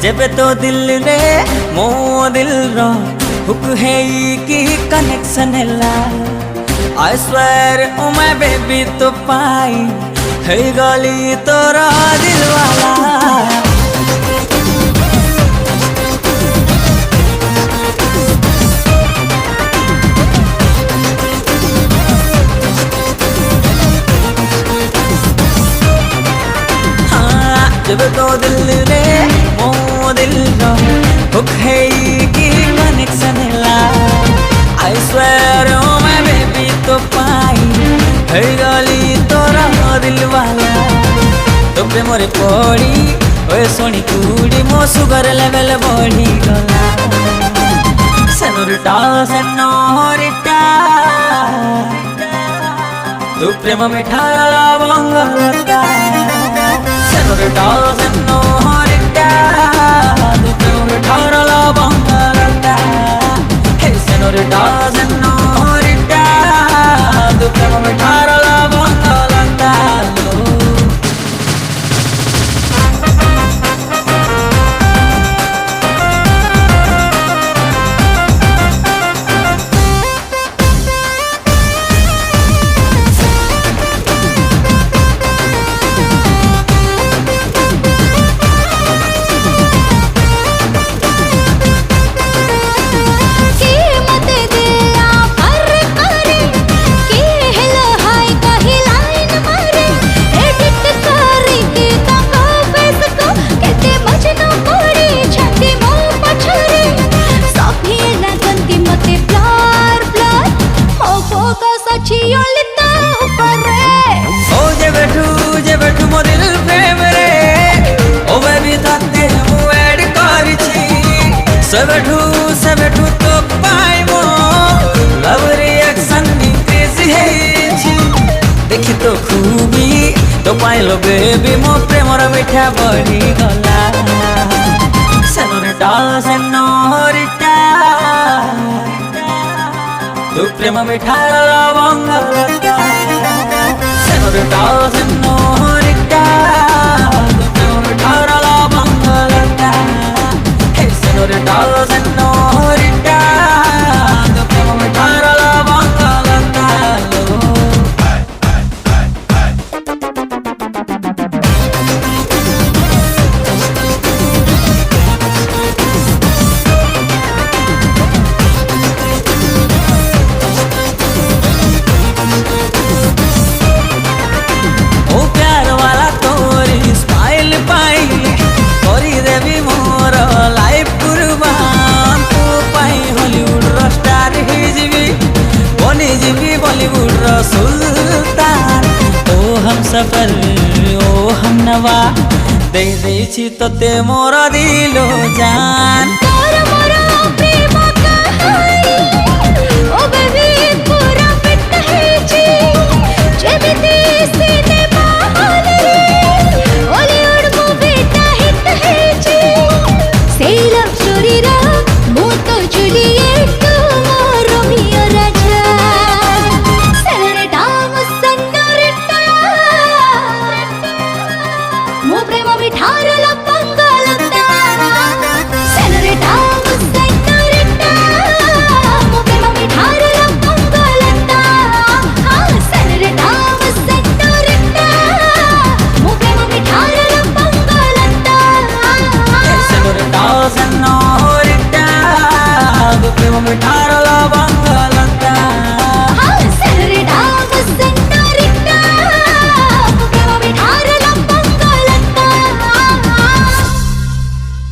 जेबे तो दिल रे मो दिल रो हुक है की कनेक्शन ला I swear oh my baby तो पाई है गली तोरा दिल वाला जब तो दिल रे मो दिल रो हुक है की कनेक्शन ला I swear oh my baby तो पाई है गली तोरा दिल वाला तो प्रेमरे पड़ी ओए सोनी कुड़ी मो सुगर लेवल बढ़ी गला सेनोरिटा सेनोरिटा तू प्रेम मिठा बंगलता सेनोरिटा सेनोरिटा तू प्रेम मिठा बंगलता हे सेनोरिटा सेनोरिटा तू प्रेम मिठा बंगलता सेबेठू तो पाइबो लव रिएक्शन इंक्रीज है देखी तो खूबी तो पाइलो बेबी मो प्रेमर मिठा बढ़ी गला सेनोरिटा सेनोरिटा तू प्रेम मिठा बंगलता सेनोरिटा सेनोरिटा तू प्रेम मिठा बंगलता हे सेनोरिटा सेनोरिटा तू प्रेम मिठा बंगलता बॉलीवुड रो सुल्तान ओ हम सफर ओ हम नवा दे छी तोते मोर दिलो जान तोर मोर प्रेम कहानी ओ बेबी पूरा फिट है जी जेबिते सिनेमा हॉल रे हॉलीवुड मूवी ता हिट है जी से लव स्टोरी रा मो तो जूलियट तू मोर रोमियो राजा सेनोरिटा सेनोरिटा मो प्रेम मिठार बंगलता सेनोरिटा सेनोरिटा मो प्रेम मिठार बंगलता सेनोरिटा सेनोरिटा मो प्रेम मिठार बंगलता सेनोरिटा सेनोरिटा तू प्रेम मिठा